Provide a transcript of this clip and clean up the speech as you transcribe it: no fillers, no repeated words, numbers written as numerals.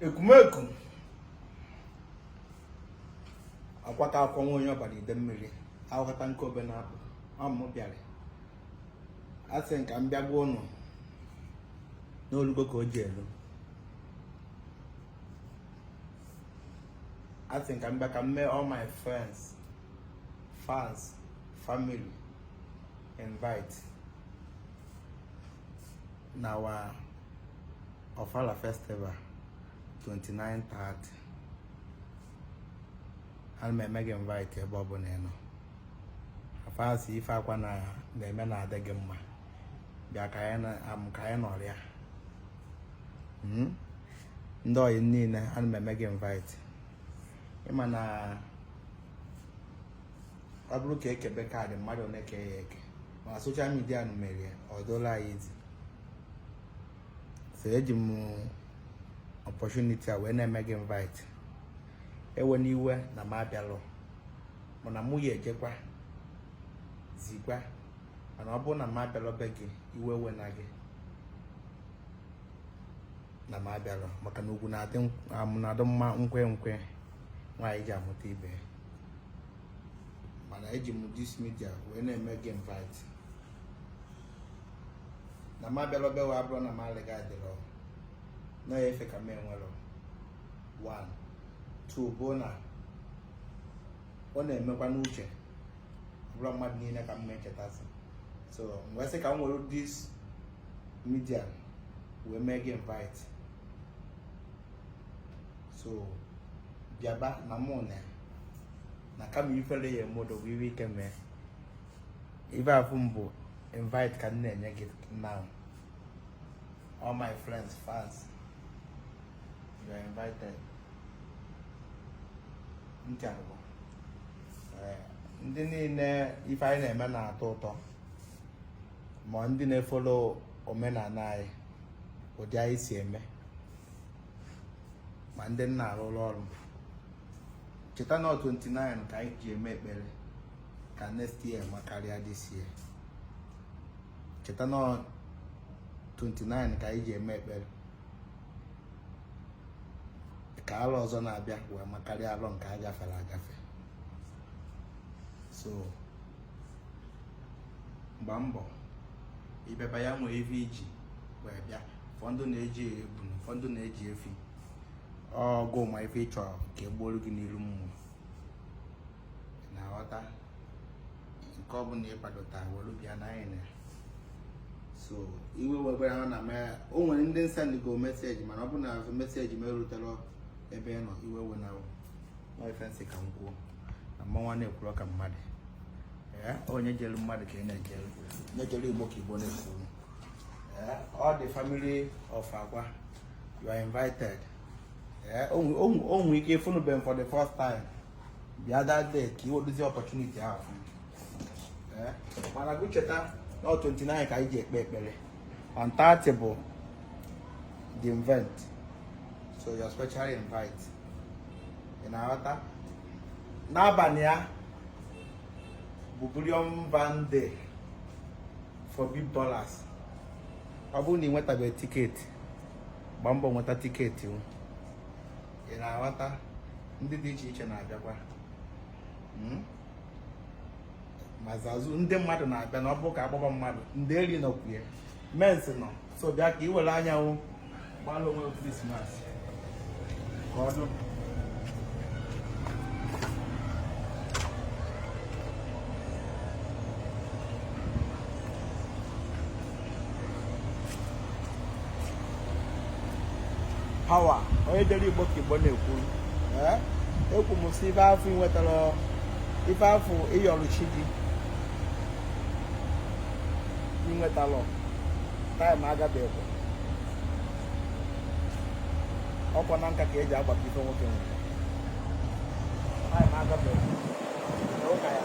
Ekumeku Akwa ka akwa onye ọbara ide mmiri aghọta nke obe na-apụ ọmụ bịara asị nka m bịa gwa ụnụ n'olugo ka o ji elu asị nka m bịa ka m mee all my friends fans family invite na our Ofala Festival 29/30 I'll make invite ebe ọ bụla ị nọ afasi ife akwa na-eme na-adị gị mma bịa ka anyị nọrịa ndị oyi niile ana m eme gị invite ịma na ọ bụrụ ka ekebe kaadị mmadụ na-eke ya eke ma soshal midia nụ mere ọ doola anyị izi so eji m opportunity a wee na-eme gị invite ewe n'iwe na m abịalụ mana mụ ya ejekwa zikwa mana ọ bụrụ na m abịalụ be gị iwe we na gị na m abịalụ maka na ugwu na-adị mma nkwe nwaanyị ji amụta ibe mana eji m dis media wee na-eme gị invite na m abịalụ be wa abụrụ na m alịga adịrọ na ya efe ka m enwelụ 1 2 bụ na ọ na-emekwa n'uche ọbụla mmadụ niile ka m echetazi so mgbe sị ka m nwere dis media wee mee gị invite so bịaba na mụ na kama ifele ya mmodo bụ iwe ike mee ife afụ m bụ invite ka m na-enye gị now all my friends fans you are invited nchagbo ndị niile ife anyị na-eme na-atọ ụtọ ma ndị na-efolo omenala anyị ụdị anyị si eme ma ndị nna arụrụ ọrụ cheta na 29 ka anyị ji eme ekpere ka next year ma karịa this year cheta na 29 ka anyị ji eme ekpere ka alụ ọzọ na-abịa wee makarịa alụ nke a gafere agafe so gba mbọ ibeba ya nwee ife iji wee bịa ụfọdụ na-eji ebu ụfọdụ na-eji efi ọgụ ma ife ịchọ ka egbuoru gị n'iru mmụọ na-aghọta nke ọ bụla ịkwadota were bịa n'anyị na so iwe webere ha na mee o nwere ndị nsendigo meseji mana ọ bụ na meseji m erutere ebe ị nọ iwe we na ifensi ka m kwuo na mmanwa na-ekwuru ka mmadụ onye jelu mmadụ ka ị na-ejelu igbo ka igbo na-ekwuru all the family of Akwa you are invited onwe ike ịfụnụbe for the first time bịa that day ka iwedozi opportunity ahụ mana gụ cheta na 29 ka anyị ji ekpe ekpere on 30 bụ the event so you're specially invite ị na-aghọta n'abalị ya bụ Billion Van Day for big dollars ọ bụrụ na ị nwetabeghị tiketi gba mbọ nweta tiketi ị na-aghọta ndị dị iche iche na-abịakwa ma zazụ ndị mmadụ na-abịa na ọ bụ ka agbaba mmadụ ndị eri nọkwuye mens nọ so bịa ka ị were anyanwụ gbalụ onwe Krismas ka ọdụ power onye dere igbo ka igbo na-ekwu ekwu m si ife afọ inwetara ife afọ ịyọrụchi gị inwetalụ taịm agabeghị ọkwa na nka ka eji agbapụ ife nwoke nwere taịm agabeghị ụka ya